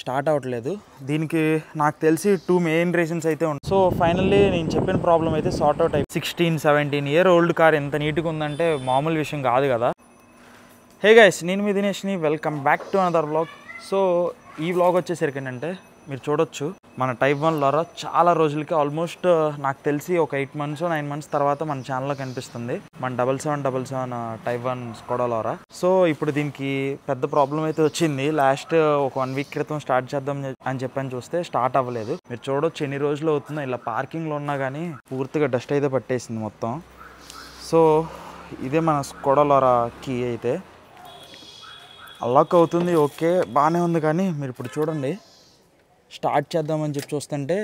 Start అవ్వట్లేదు. దీనికి నాకు తెలిసి 2 మెయిన్ రీజన్స్ అయితే ఉన్నాయి. సో ఫైనల్లీ నేను చెప్పిన ప్రాబ్లం అయితే సార్ట్ అవుట్ అయిపోయింది. 16-17 ఇయర్ ఓల్డ్ కార్ ఎంత నీట్గా ఉందంటే మామూలు విషయం కాదు కదా. హే గైస్, నేను మీ దినేష్ని. Welcome back to another vlog. So ఈ వ్లాగ్ వచ్చేసరికి ఏంటంటే మీరు చూడొచ్చు, మన టైప్ 1 లారా చాలా రోజులకి ఆల్మోస్ట్ నాకు తెలిసి ఒక 8 months 9 months తర్వాత మన ఛానల్లో కనిపిస్తుంది. మన 7777 టైప్ 1 స్కోడా లారా. సో ఇప్పుడు దీనికి పెద్ద ప్రాబ్లం అయితే వచ్చింది. లాస్ట్ ఒక 1 week క్రితం స్టార్ట్ చేద్దాం అని చెప్పని చూస్తే స్టార్ట్ అవ్వలేదు. మీరు చూడొచ్చు ఎన్ని రోజులు అవుతుందో. ఇలా పార్కింగ్లో ఉన్నా కానీ పూర్తిగా డస్ట్ అయితే పట్టేసింది మొత్తం. సో ఇదే మన స్కోడా లారా కీ అయితే అన్లాక్ అవుతుంది. ఓకే, బాగానే ఉంది. కానీ మీరు ఇప్పుడు చూడండి, స్టార్ట్ చేద్దామని చెప్పి చూస్తుంటే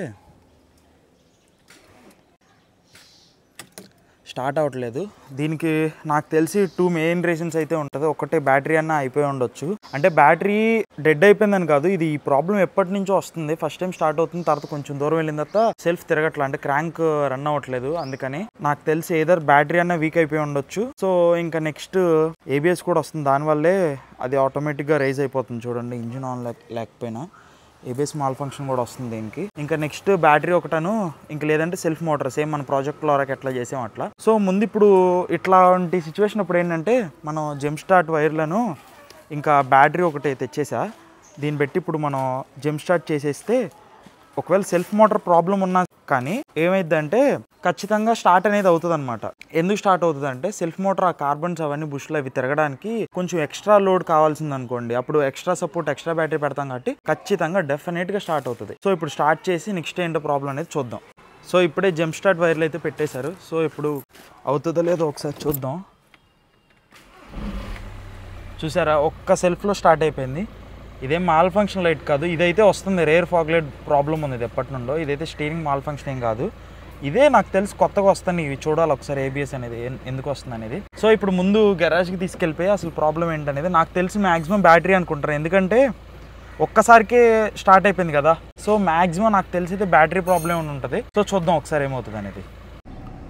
స్టార్ట్ అవ్వట్లేదు. దీనికి నాకు తెలిసి 2 మెయిన్ రీజన్స్ అయితే ఉంటుంది. ఒకటే బ్యాటరీ అన్న అయిపోయి ఉండొచ్చు. అంటే బ్యాటరీ డెడ్ అయిపోయిందని కాదు, ఇది ఈ ప్రాబ్లం ఎప్పటి నుంచో వస్తుంది. ఫస్ట్ టైం స్టార్ట్ అవుతుంది, తర్వాత కొంచెం దూరం వెళ్ళిన తర్వాత సెల్ఫ్ తిరగట్లా, అంటే క్రాంక్ రన్ అవ్వట్లేదు. అందుకని నాకు తెలిసి ఏదర్ బ్యాటరీ అన్న వీక్ అయిపోయి ఉండొచ్చు. సో ఇంకా నెక్స్ట్ ఏబిఎస్ కూడా వస్తుంది, దానివల్లే అది ఆటోమేటిక్గా రైజ్ అయిపోతుంది. చూడండి, ఇంజిన్ ఆన్ లేకపోయినా ఏబిఎస్ మాల్ ఫంక్షన్ కూడా వస్తుంది దీనికి. ఇంకా నెక్స్ట్ బ్యాటరీ ఒకటను, ఇంకా లేదంటే సెల్ఫ్ మోటార్, సేమ్ మన ప్రాజెక్ట్ లారాకి ఎట్లా చేసాం అట్లా. సో ముందు ఇప్పుడు ఇట్లాంటి సిచ్యువేషన్ అప్పుడు ఏంటంటే మనం జంప్ స్టార్ట్ వైర్లను ఇంకా బ్యాటరీ ఒకటి తెచ్చేసా. దీన్ని బట్టి ఇప్పుడు మనం జంప్ స్టార్ట్ చేసేస్తే ఒకవేళ సెల్ఫ్ మోటార్ ప్రాబ్లం ఉన్నా కానీ ఏమైందంటే ఖచ్చితంగా స్టార్ట్ అనేది అవుతుంది అనమాట. ఎందుకు స్టార్ట్ అవుతుంది అంటే సెల్ఫ్ మోటార్ ఆ కార్బన్స్ అవన్నీ బుష్లు అవి తిరగడానికి కొంచెం ఎక్స్ట్రా లోడ్ కావాల్సింది అనుకోండి, అప్పుడు ఎక్స్ట్రా సపోర్ట్ ఎక్స్ట్రా బ్యాటరీ పెడతాం కాబట్టి ఖచ్చితంగా డెఫినెట్గా స్టార్ట్ అవుతుంది. సో ఇప్పుడు స్టార్ట్ చేసి నెక్స్ట్ ఏంటో ప్రాబ్లం అనేది చూద్దాం. సో ఇప్పుడే జంప్ స్టార్ట్ వైర్లు అయితే పెట్టేశారు. సో ఇప్పుడు అవుతుందో లేదో ఒకసారి చూద్దాం. చూసారా, ఒక్క సెల్ఫ్లో స్టార్ట్ అయిపోయింది. ఇదేం మాల్ ఫంక్షన్ లైట్ కాదు, ఇదైతే వస్తుంది. రేర్ ఫాగ్ లైట్ ప్రాబ్లం ఉంది ఇది ఎప్పటి నుండో. ఇదైతే స్టీరింగ్ మాల్ ఫంక్షన్ ఏం కాదు. ఇదే నాకు తెలిసి కొత్తగా వస్తాను, ఇవి చూడాలి ఒకసారి ఏబిఎస్ అనేది ఎందుకు వస్తుంది అనేది. సో ఇప్పుడు ముందు గరాజ్కి తీసుకెళ్ళిపోయి అసలు ప్రాబ్లం ఏంటనేది నాకు తెలిసి మ్యాక్సిమం బ్యాటరీ అనుకుంటారు, ఎందుకంటే ఒక్కసారికే స్టార్ట్ అయిపోయింది కదా. సో మ్యాక్సిమం నాకు తెలిసి బ్యాటరీ ప్రాబ్లం ఉంటుంది. సో చూద్దాం ఒకసారి ఏమవుతుంది అనేది.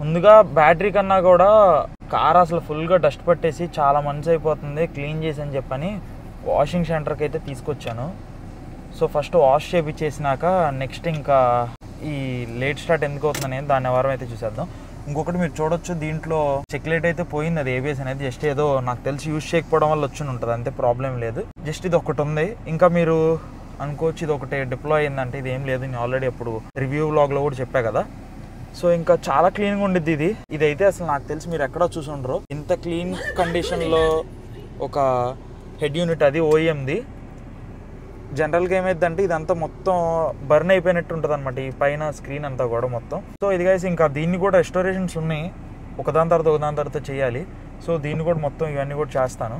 ముందుగా బ్యాటరీ కన్నా కూడా కార్ అసలు ఫుల్గా డస్ట్ పట్టేసి చాలా మంచి అయిపోతుంది, క్లీన్ చేసి అని చెప్పని వాషింగ్ సెంటర్కి అయితే తీసుకొచ్చాను. సో ఫస్ట్ వాష్ చేపించేసినాక నెక్స్ట్ ఇంకా ఈ లేట్ స్టార్ట్ ఎందుకు అవుతుందని దాని వారం అయితే చూసేద్దాం. ఇంకొకటి మీరు చూడొచ్చు, దీంట్లో చెక్ లైట్ అయితే పోయింది. అది ఏబిఎస్ అనేది జస్ట్ ఏదో నాకు తెలిసి యూజ్ చేయకపోవడం వల్ల వచ్చి ఉంటుంది, అంతే, ప్రాబ్లం లేదు. జస్ట్ ఇది ఒకటి ఉంది. ఇంకా మీరు అనుకోవచ్చు ఇది ఒకటి డిప్లాయ్ అయిందంటే, ఇది ఏం లేదు. నేను ఆల్రెడీ అప్పుడు రివ్యూ వ్లాగ్లో కూడా చెప్పా కదా. సో ఇంకా చాలా క్లీన్గా ఉండిద్ది ఇదైతే. అసలు నాకు తెలిసి మీరు ఎక్కడో చూసి ఉండరు ఇంత క్లీన్ కండిషన్లో ఒక హెడ్ యూనిట్. అది ఓఎంది. జనరల్గా ఏమైందంటే ఇదంతా మొత్తం బర్న్ అయిపోయినట్టు ఉంటుంది అనమాట, ఈ పైన స్క్రీన్ అంతా కూడా మొత్తం. సో ఇది గైస్ ఇంకా దీన్ని కూడా రెస్టోరేషన్స్ ఉన్నాయి, ఒకదాని తర్వాత చేయాలి. సో దీన్ని కూడా మొత్తం ఇవన్నీ కూడా చేస్తాను.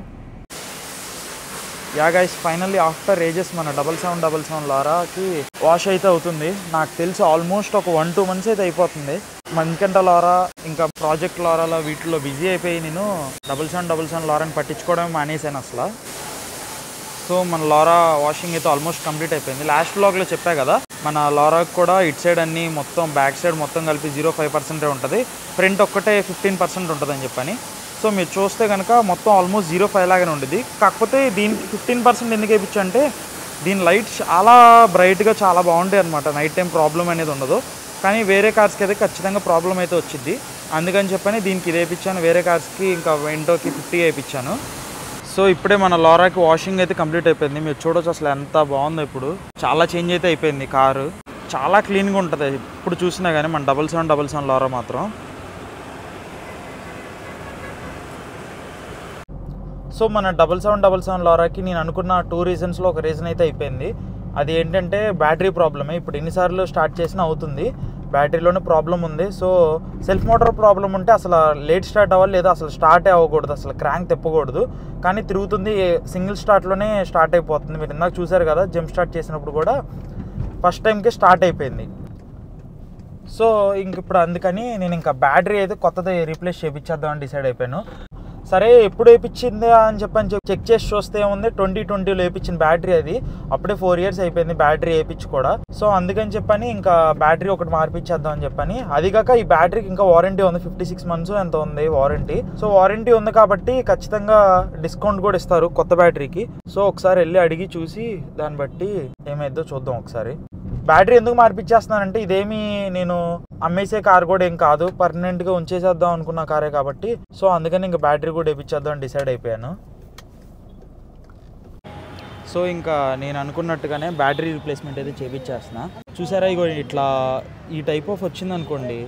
Yeah guys, finally after ages మన 7777 లారాకి వాష్ అయితే అవుతుంది. నాకు తెలిసి ఆల్మోస్ట్ ఒక 1-2 months అయితే అయిపోతుంది. మనకంట లారా ఇంకా ప్రాజెక్ట్ లారాలో వీటిలో బిజీ అయిపోయి నేను 7777 లారాని పట్టించుకోవడమే మానేసాను అసలు. సో మన లారా వాషింగ్ అయితే ఆల్మోస్ట్ కంప్లీట్ అయిపోయింది. లాస్ట్ వ్లాగ్లో చెప్పా కదా, మన లారాకి కూడా ఇట్ సైడ్ అన్నీ మొత్తం బ్యాక్ సైడ్ మొత్తం కలిపి 0.5% ఉంటుంది, ఫ్రంట్ ఒక్కటే 15% ఉంటుందని చెప్పని. సో మీరు చూస్తే కనుక మొత్తం ఆల్మోస్ట్ 0.5 లాగానే ఉండేది. కాకపోతే దీనికి 15% ఎందుకు వేయించా అంటే దీని లైట్స్ చాలా బ్రైట్గా చాలా బాగుంటాయి అనమాట, నైట్ టైం ప్రాబ్లం అనేది ఉండదు. కానీ వేరే కార్స్కి అయితే ఖచ్చితంగా ప్రాబ్లం అయితే వచ్చింది, అందుకని చెప్పని దీనికి ఇది వేయించాను. వేరే కార్స్కి ఇంకా వెంటోకి 50 వేయించాను. సో ఇప్పుడే మన లారాకి వాషింగ్ అయితే కంప్లీట్ అయిపోయింది. మీరు చూడొచ్చు అసలు ఎంత బాగుందో. ఇప్పుడు చాలా చేంజ్ అయితే అయిపోయింది కారు, చాలా క్లీన్గా ఉంటుంది ఇప్పుడు చూసినా కానీ మన 7777 లారా మాత్రం. సో మన 7777 లారాకి నేను అనుకున్న 2 reasonsలో ఒక రీజన్ అయితే అయిపోయింది. అది ఏంటంటే బ్యాటరీ ప్రాబ్లమే. ఇప్పుడు ఎన్నిసార్లు స్టార్ట్ చేసినా అవుతుంది, బ్యాటరీలోనే ప్రాబ్లం ఉంది. సో సెల్ఫ్ మోటార్ ప్రాబ్లం ఉంటే అసలు లేట్ స్టార్ట్ అవ్వాలి, లేదా అసలు స్టార్టే అవ్వకూడదు, అసలు క్రాంక్ తిప్పకూడదు. కానీ తిరుగుతుంది, సింగిల్ స్టార్ట్లోనే స్టార్ట్ అయిపోతుంది. మీరు ఇందాక చూసారు కదా, జంప్ స్టార్ట్ చేసినప్పుడు కూడా ఫస్ట్ టైంకే స్టార్ట్ అయిపోయింది. సో ఇంక ఇప్పుడు అందుకని నేను ఇంకా బ్యాటరీ అయితే కొత్తది రీప్లేస్ చేయించేద్దామని డిసైడ్ అయిపోయాను. సరే ఎప్పుడు వేయించింది అని చెప్పని చెక్ చేసి చూస్తే ఏముంది, 2020లో వేయించిన బ్యాటరీ అది. అప్పుడే 4 years అయిపోయింది బ్యాటరీ వేయించి కూడా. సో అందుకని చెప్పని ఇంకా బ్యాటరీ ఒకటి మార్పించేద్దాం అని చెప్పని. అది కాక ఈ బ్యాటరీకి ఇంకా వారంటీ ఉంది, 56 months ఎంత ఉంది వారంటీ. సో వారంటీ ఉంది కాబట్టి ఖచ్చితంగా డిస్కౌంట్ కూడా ఇస్తారు కొత్త బ్యాటరీకి. సో ఒకసారి వెళ్ళి అడిగి చూసి దాన్ని బట్టి ఏమైద్దో చూద్దాం ఒకసారి. బ్యాటరీ ఎందుకు మార్పిచ్చేస్తున్నానంటే ఇదేమి నేను అమ్మేసే కార్ కూడా ఏం కాదు, పర్మనెంట్గా ఉంచేసేద్దాం అనుకున్న కారే కాబట్టి. సో అందుకని ఇంకా బ్యాటరీ కూడా వేయించేద్దాం అని డిసైడ్ అయిపోయాను. సో ఇంకా నేను అనుకున్నట్టుగానే బ్యాటరీ రీప్లేస్మెంట్ అయితే చేయించేస్తున్నా. చూసారా, ఇగో ఇట్లా ఈ టైప్ ఆఫ్ వచ్చిందనుకోండి,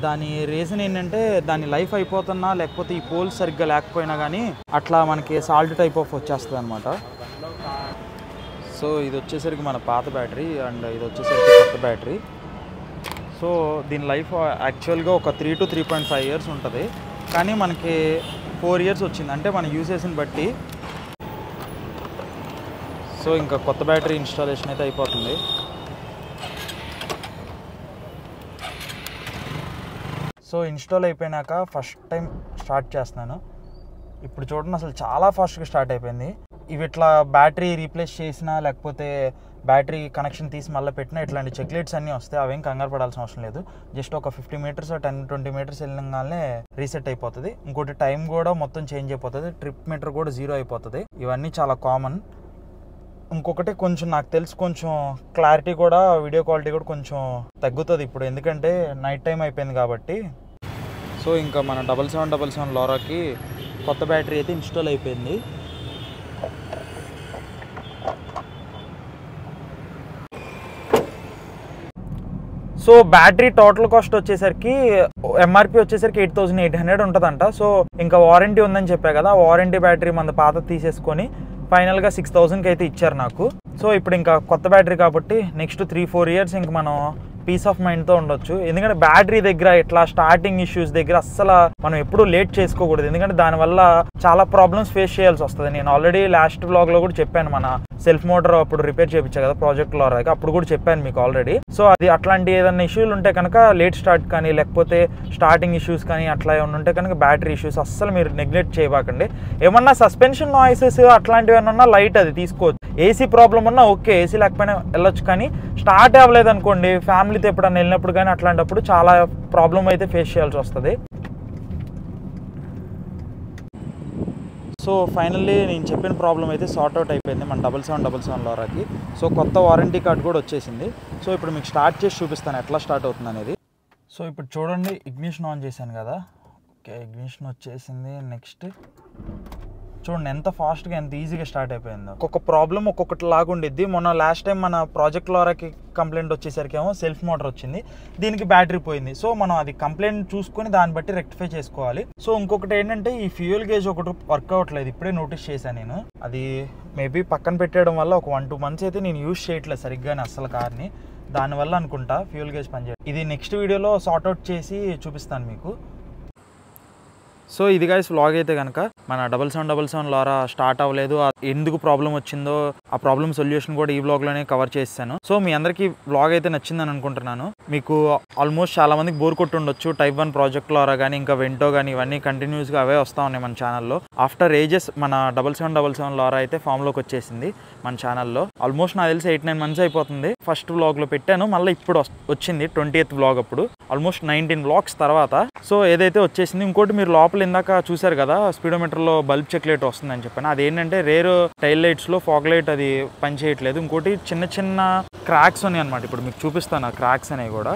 దాని రీజన్ ఏంటంటే దాని లైఫ్ అయిపోతున్నా లేకపోతే ఈ పోల్స్ సరిగ్గా లేకపోయినా కానీ అట్లా మనకి సాల్ట్ టైప్ ఆఫ్ వచ్చేస్తుంది అనమాట. సో ఇది వచ్చేసరికి మన పాత బ్యాటరీ అండ్ ఇది వచ్చేసరికి కొత్త బ్యాటరీ. సో దీని లైఫ్ యాక్చువల్గా ఒక 3 to 3.5 years ఉంటుంది, కానీ మనకి 4 years వచ్చింది, అంటే మన యూసేజ్ని బట్టి. సో ఇంకా కొత్త బ్యాటరీ ఇన్స్టాలేషన్ అయితే అయిపోతుంది. సో ఇన్స్టాల్ అయిపోయినాక ఫస్ట్ టైం స్టార్ట్ చేస్తున్నాను. ఇప్పుడు చూడండి, అసలు చాలా ఫాస్ట్గా స్టార్ట్ అయిపోయింది. ఇవి ఇట్లా బ్యాటరీ రీప్లేస్ చేసినా లేకపోతే బ్యాటరీ కనెక్షన్ తీసి మళ్ళీ పెట్టినా ఇట్లాంటి చెక్లెట్స్ అన్నీ వస్తాయి. అవేం కంగారు పడాల్సిన అవసరం లేదు. జస్ట్ ఒక 50 meters 10-20 meters వెళ్ళగానే రీసెట్ అయిపోతుంది. ఇంకోటి టైం కూడా మొత్తం చేంజ్ అయిపోతుంది, ట్రిప్ మీటర్ కూడా 0 అయిపోతుంది. ఇవన్నీ చాలా కామన్. ఇంకొకటి కొంచెం నాకు తెలిసి కొంచెం క్లారిటీ కూడా, వీడియో క్వాలిటీ కూడా కొంచెం తగ్గుతుంది ఇప్పుడు, ఎందుకంటే నైట్ టైం అయిపోయింది కాబట్టి. సో ఇంకా మన 7777 లోరాకి కొత్త బ్యాటరీ అయితే ఇన్స్టాల్ అయిపోయింది. సో బ్యాటరీ టోటల్ కాస్ట్ వచ్చేసరికి ఎంఆర్పి వచ్చేసరికి 8800 ఉంటుందంట. సో ఇంకా వారంటీ ఉందని చెప్పా కదా, వారంటీ బ్యాటరీ మన పాత తీసేసుకొని ఫైనల్గా 6000కి అయితే ఇచ్చారు నాకు. సో ఇప్పుడు ఇంకా కొత్త బ్యాటరీ కాబట్టి నెక్స్ట్ 3-4 years ఇంక మనం పీస్ ఆఫ్ మైండ్తో ఉండొచ్చు. ఎందుకంటే బ్యాటరీ దగ్గర ఇట్లా స్టార్టింగ్ ఇష్యూస్ దగ్గర అస్సలు మనం ఎప్పుడూ లేట్ చేసుకోకూడదు, ఎందుకంటే దానివల్ల చాలా ప్రాబ్లమ్స్ ఫేస్ చేయాల్సి వస్తుంది. నేను ఆల్రెడీ లాస్ట్ వ్లాగ్లో కూడా చెప్పాను, మన సెల్ఫ్ మోటార్ అప్పుడు రిపేర్ చేయించా కదా ప్రాజెక్ట్ లోరాకి, అప్పుడు కూడా చెప్పాను మీకు ఆల్రెడీ. సో అది అట్లాంటి ఏదైనా ఇష్యూలు ఉంటే కనుక లేట్ స్టార్ట్ కానీ లేకపోతే స్టార్టింగ్ ఇష్యూస్ కానీ అట్లా ఏమైనా ఉంటే కనుక బ్యాటరీ ఇష్యూస్ అస్సలు మీరు నెగ్లెక్ట్ చేయబాకండి. ఏమన్నా సస్పెన్షన్ నాయిసెస్ అట్లాంటివి ఏమన్నా లైట్ అది తీసుకోవచ్చు. ఏసీ ప్రాబ్లం ఉన్నా ఓకే, ఏసీ లేకపోయినా వెళ్ళొచ్చు, కానీ స్టార్ట్ అవ్వలేదు అనుకోండి, ఫ్యామిలీతో ఎప్పుడన్నా వెళ్ళినప్పుడు కానీ అట్లాంటప్పుడు చాలా ప్రాబ్లం అయితే ఫేస్ చేయాల్సి వస్తుంది. సో ఫైనల్లీ నేను చెప్పిన ప్రాబ్లం అయితే సార్ట్ అవుట్ అయిపోయింది మన 7777 లోరాకి. సో కొత్త వారంటీ కార్డ్ కూడా వచ్చేసింది. సో ఇప్పుడు మీకు స్టార్ట్ చేసి చూపిస్తాను ఎట్లా స్టార్ట్ అవుతుంది అనేది. సో ఇప్పుడు చూడండి, ఇగ్నిషన్ ఆన్ చేశాను కదా, ఓకే ఇగ్నిషన్ వచ్చేసింది. నెక్స్ట్ చూడండి ఎంత ఫాస్ట్గా ఎంత ఈజీగా స్టార్ట్ అయిపోయిందో. ఒక్కొక్క ప్రాబ్లం ఒక్కొక్కటి లాగా ఉండిద్ది. మొన్న లాస్ట్ టైం మన ప్రాజెక్ట్ లోరాకి కంప్లైంట్ వచ్చేసరికి ఏమో సెల్ఫ్ మోటార్ వచ్చింది, దీనికి బ్యాటరీ పోయింది. సో మనం అది కంప్లైంట్ చూసుకొని దాన్ని బట్టి రెక్టిఫై చేసుకోవాలి. సో ఇంకొకటి ఏంటంటే ఈ ఫ్యూయల్ గేజ్ ఒకటి వర్క్ అవ్వట్లేదు, ఇప్పుడే నోటీస్ చేశాను నేను. అది మేబీ పక్కన పెట్టడం వల్ల ఒక 1-2 months అయితే నేను యూజ్ చేయట్లేదు సరిగ్గానే అసలు కార్ని, దానివల్ల అనుకుంటా ఫ్యూయల్ గేజ్ పనిచేయదు. ఇది నెక్స్ట్ వీడియోలో సార్ట్అవుట్ చేసి చూపిస్తాను మీకు. సో ఇది గైస్ వ్లాగ్ అయితే కనుక మన 7777 లోరా స్టార్ట్ అవ్వలేదు, ఎందుకు ప్రాబ్లం వచ్చిందో ఆ ప్రాబ్లం సొల్యూషన్ కూడా ఈ వ్లాగ్లోనే కవర్ చేస్తాను. సో మీ అందరికీ వ్లాగ్ అయితే నచ్చిందని అనుకుంటున్నాను. మీకు ఆల్మోస్ట్ చాలా మందికి బోర్ కొట్టి ఉండొచ్చు టైప్ 1 ప్రాజెక్ట్ లోరా కానీ ఇంకా వెంటో కానీ ఇవన్నీ కంటిన్యూస్గా అవే వస్తూ ఉన్నాయి మన ఛానల్లో. ఆఫ్టర్ ఏజెస్ మన 7777 లోరా అయితే ఫామ్లోకి వచ్చేసింది మన ఛానల్లో. ఆల్మోస్ట్ నాకు తెలిసి 8-9 months అయిపోతుంది. ఫస్ట్ వ్లాగ్లో పెట్టాను, మళ్ళీ ఇప్పుడు వచ్చింది 20th వ్లాగ్, అప్పుడు ఆల్మోస్ట్ 19 వ్లాగ్స్ తర్వాత సో ఏదైతే వచ్చేసింది. ఇంకోటి మీరు లోపల ఇందాక చూసారు కదా స్పీడోమీటర్లో బల్బ్ చెక్ లైట్ వస్తుందని చెప్పాను, అదేంటంటే రేర్ టైల్ లైట్స్లో ఫాగ్ లైట్ అది పనిచేయట్లేదు. ఇంకోటి చిన్న చిన్న క్రాక్స్ ఉన్నాయి అనమాట, ఇప్పుడు మీకు చూపిస్తాను ఆ క్రాక్స్ అనేవి కూడా.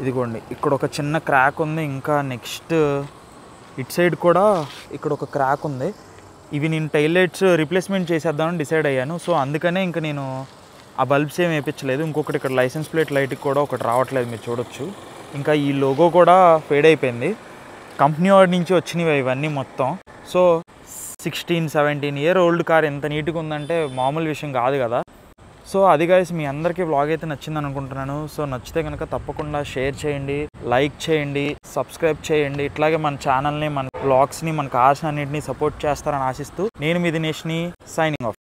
ఇదిగోండి ఇక్కడ ఒక చిన్న క్రాక్ ఉంది, ఇంకా నెక్స్ట్ ఇట్ సైడ్ కూడా ఇక్కడ ఒక క్రాక్ ఉంది. ఇవి నేను టైల్ లైట్స్ రీప్లేస్మెంట్ చేసేద్దామని డిసైడ్ అయ్యాను. సో అందుకనే ఇంకా నేను ఆ బల్బ్స్ ఏం వేయించలేదు. ఇంకొకటి ఇక్కడ లైసెన్స్ ప్లేట్ లైట్కి కూడా ఒకటి రావట్లేదు, మీరు చూడొచ్చు. ఇంకా ఈ లోగో కూడా ఫేడ్ అయిపోయింది, కంపెనీ వాడి నుంచి వచ్చినవి ఇవన్నీ మొత్తం. సో 16-17 year old కార్ ఎంత నీట్గా ఉందంటే మామూలు విషయం కాదు కదా. సో అది గైస్ మీ అందరికీ వ్లాగ్ అయితే నచ్చిందని అనుకుంటున్నాను. సో నచ్చితే కనుక తప్పకుండా షేర్ చేయండి, లైక్ చేయండి, సబ్స్క్రైబ్ చేయండి. ఇట్లాగే మన ఛానల్ని మన వ్లాగ్స్ని మన కార్స్ అన్నింటినీ సపోర్ట్ చేస్తారని ఆశిస్తూ నేను మీ దినేష్ని సైనింగ్ ఆఫ్.